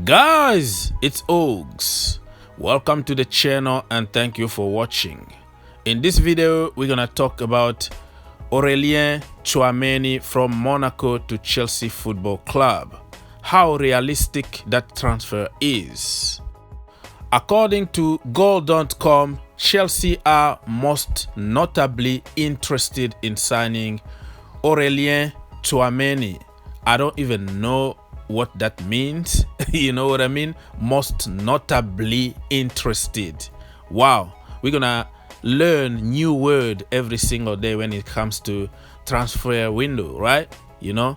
Guys, it's Ogs. Welcome to the channel and thank you for watching. In this video, we're gonna talk about Aurelien Tchouameni from Monaco to Chelsea Football Club. How realistic that transfer is. According to Goal.com, Chelsea are most notably interested in signing Aurelien Tchouameni. I don't even know what that means. You know what I mean? Most notably interested. Wow, we're gonna learn new word every single day when it comes to transfer window, right? You know,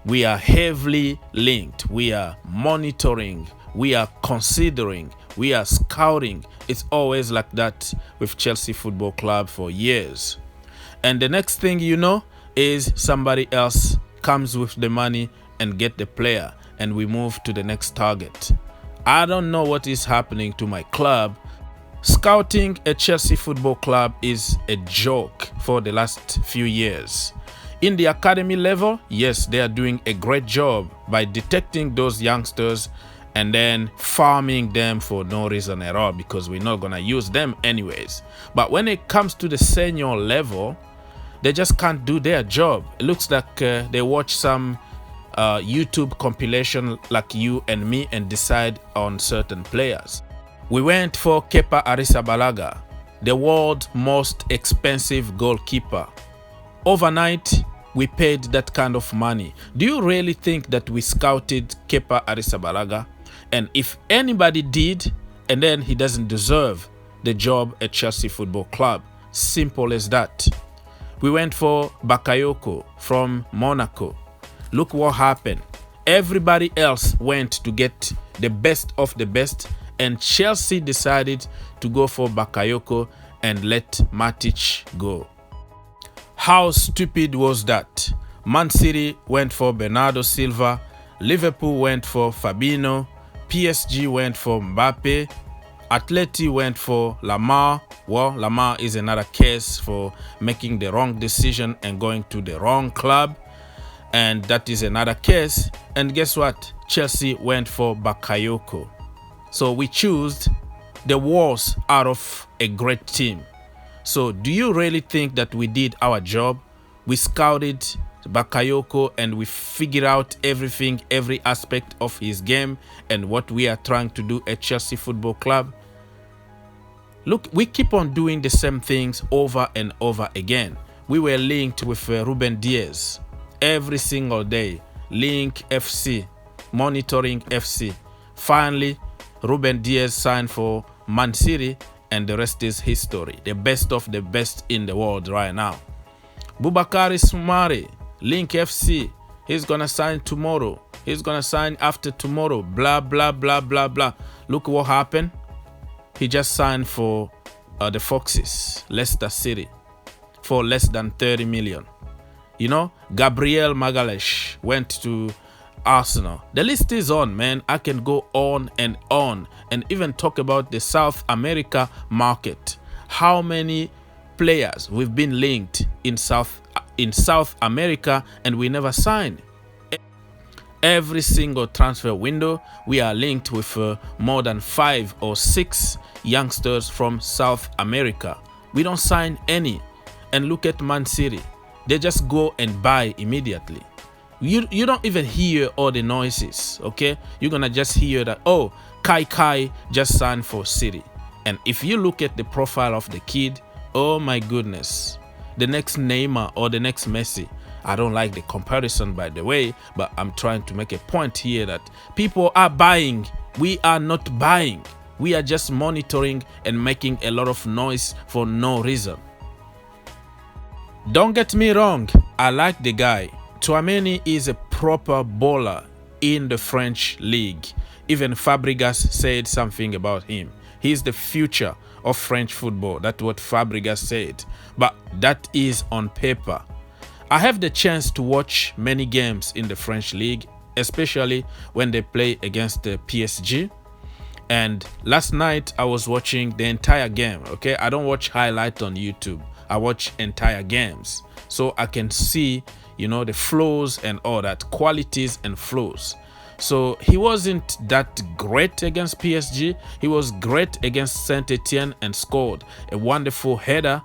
we are heavily linked, we are monitoring, we are considering, we are scouting. It's always like that with Chelsea Football Club for years. And the next thing you know is somebody else comes with the money and get the player, and we move to the next target. I don't know what is happening to my club. Scouting a Chelsea Football Club is a joke for the last few years. In the academy level, yes, they are doing a great job by detecting those youngsters and then farming them for no reason at all, because we're not gonna use them anyways. But when it comes to the senior level, they just can't do their job. It looks like they watch some YouTube compilation like you and me and decide on certain players. We went for Kepa Arrizabalaga, the world's most expensive goalkeeper. Overnight, we paid that kind of money. Do you really think that we scouted Kepa Arrizabalaga? And if anybody did, and then he doesn't deserve the job at Chelsea Football Club. Simple as that. We went for Bakayoko from Monaco. Look what happened. Everybody else went to get the best of the best, and Chelsea decided to go for Bakayoko and let Matic go. How stupid was that? Man City went for Bernardo Silva, Liverpool went for Fabinho, PSG went for Mbappe, Atleti went for Lamar. Well, Lamar is another case for making the wrong decision and going to the wrong club. And that is another case. And guess what? Chelsea went for Bakayoko. So we chose the worst out of a great team. So do you really think that we did our job? We scouted Bakayoko and we figured out everything, every aspect of his game and what we are trying to do at Chelsea Football Club. Look, we keep on doing the same things over and over again. We were linked with Ruben Diaz every single day. Link FC, monitoring FC. Finally, Ruben Diaz signed for Man City and the rest is history. The best of the best in the world right now. Boubakary Soumaré, Link FC. He's gonna sign tomorrow. He's gonna sign after tomorrow. Blah, blah, blah, blah, blah. Look what happened. He just signed for the Foxes, Leicester City, for less than 30 million. You know, Gabriel Magalhaes went to Arsenal. The list is on, man. I can go on and even talk about the South America market. How many players we've been linked in South America and we never signed. Every single transfer window, we are linked with more than 5 or 6 youngsters from South America. We don't sign any. And look at Man City. They just go and buy immediately. You don't even hear all the noises, okay? You're gonna just hear that, oh, Kai just signed for City. And if you look at the profile of the kid, oh my goodness, the next Neymar or the next Messi. I don't like the comparison, by the way, but I'm trying to make a point here that people are buying. We are not buying. We are just monitoring and making a lot of noise for no reason. Don't get me wrong, I like the guy. Tchouameni is a proper baller in the French league. Even Fabregas said something about him. He's the future of French football. That's what Fabregas said. But that is on paper. I have the chance to watch many games in the French league, especially when they play against the PSG. And last night I was watching the entire game, okay? I don't watch highlight on YouTube. I watch entire games. So I can see, you know, the flows and all that, qualities and flows. So he wasn't that great against PSG. He was great against Saint-Etienne and scored a wonderful header.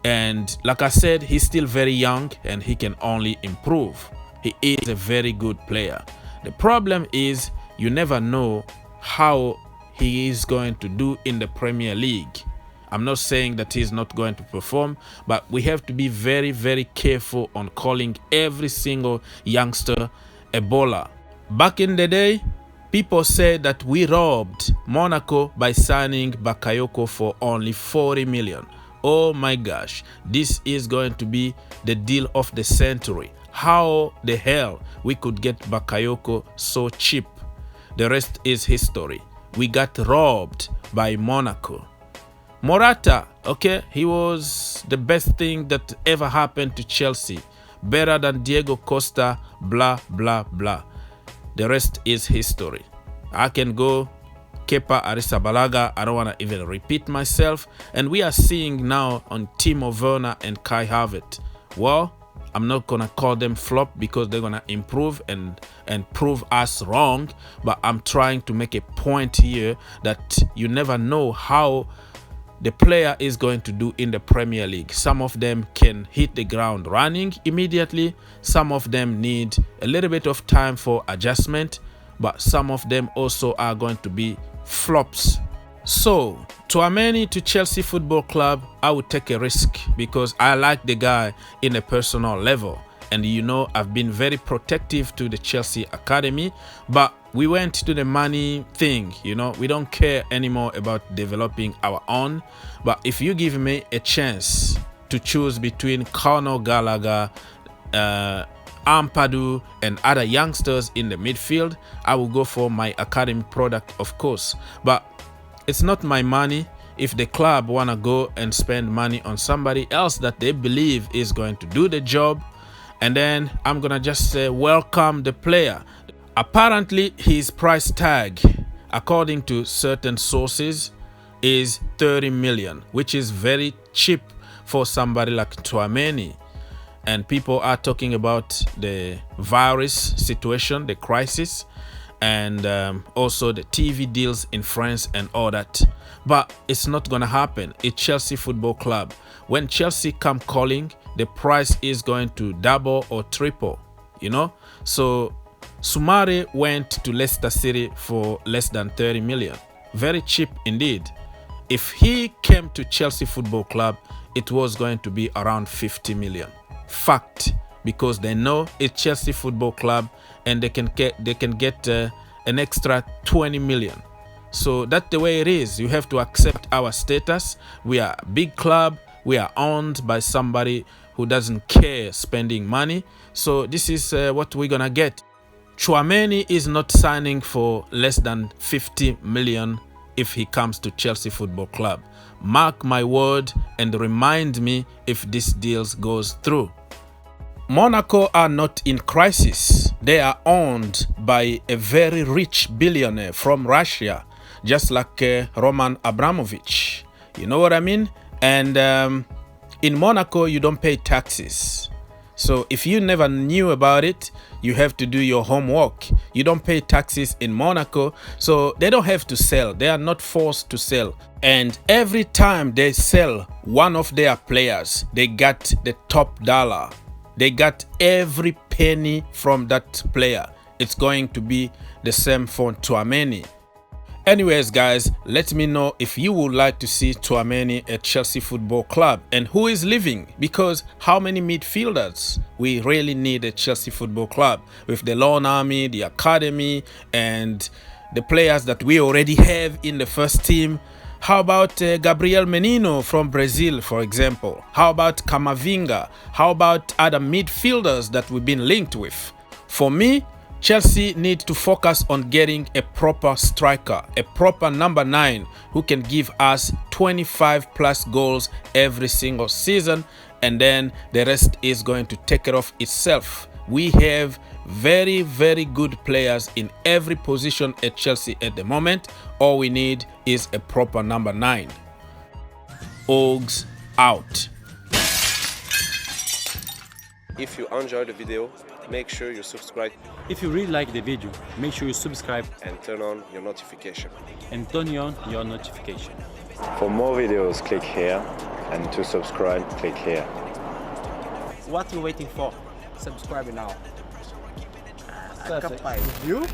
And like I said, he's still very young and he can only improve. He is a very good player. The problem is you never know how he is going to do in the Premier League. I'm not saying that he's not going to perform, but we have to be very, very careful on calling every single youngster a bowler. Back in the day, people said that we robbed Monaco by signing Bakayoko for only 40 million. Oh my gosh, this is going to be the deal of the century. How the hell we could get Bakayoko so cheap? The rest is history. We got robbed by Monaco. Morata, okay, he was the best thing that ever happened to Chelsea. Better than Diego Costa, blah, blah, blah. The rest is history. I can go Kepa Arrizabalaga, I don't want to even repeat myself. And we are seeing now on Timo Werner and Kai Havertz. Well, I'm not going to call them flop because they're going to improve and prove us wrong. But I'm trying to make a point here that you never know how the player is going to do in the Premier League. Some of them can hit the ground running immediately. Some of them need a little bit of time for adjustment. But some of them also are going to be flops. So, Tchouameni to Chelsea Football Club, I would take a risk because I like the guy in a personal level. And you know, I've been very protective to the Chelsea Academy, but we went to the money thing. You know, we don't care anymore about developing our own. But if you give me a chance to choose between Conor Gallagher, Ampadu and other youngsters in the midfield, I will go for my academy product, of course. But it's not my money. If the club want to go and spend money on somebody else that they believe is going to do the job, and then I'm gonna just say welcome the player. Apparently his price tag, according to certain sources, is 30 million, which is very cheap for somebody like Tchouameni. And people are talking about the virus situation, the crisis, and also the TV deals in France and all that. But it's not gonna happen. It's Chelsea Football Club. When Chelsea come calling, the price is going to double or triple, you know. So Soumare went to Leicester City for less than 30 million. Very cheap indeed. If he came to Chelsea Football Club, it was going to be around 50 million. Fact, because they know it's Chelsea Football Club and they can get an extra 20 million. So that's the way it is. You have to accept our status. We are a big club. We are owned by somebody who doesn't care spending money. So this is what we're gonna get. Tchouameni is not signing for less than 50 million if he comes to Chelsea Football Club. Mark my word and remind me if this deal goes through. Monaco are not in crisis. They are owned by a very rich billionaire from Russia, just like Roman Abramovic. You know what I mean? And in Monaco, you don't pay taxes. So if you never knew about it, you have to do your homework. You don't pay taxes in Monaco, so they don't have to sell. They are not forced to sell. And every time they sell one of their players, they got the top dollar. They got every penny from that player. It's going to be the same for Tchouameni. Anyways, guys, let me know if you would like to see Tchouameni at Chelsea Football Club and who is leaving, because how many midfielders we really need at Chelsea Football Club with the loan army, the academy, and the players that we already have in the first team. How about Gabriel Menino from Brazil, for example? How about Camavinga? How about other midfielders that we've been linked with? For me, Chelsea need to focus on getting a proper striker, a proper number 9 who can give us 25 plus goals every single season, and then the rest is going to take care of itself. We have very, very good players in every position at Chelsea at the moment. All we need is a proper number 9. Ogs out. If you enjoy the video, make sure you subscribe If you really like the video, make sure you subscribe and turn on your notification. and turn on your notification. For more videos, click here, and to subscribe, click here. What are you waiting for? Subscribe now. Perfect. You?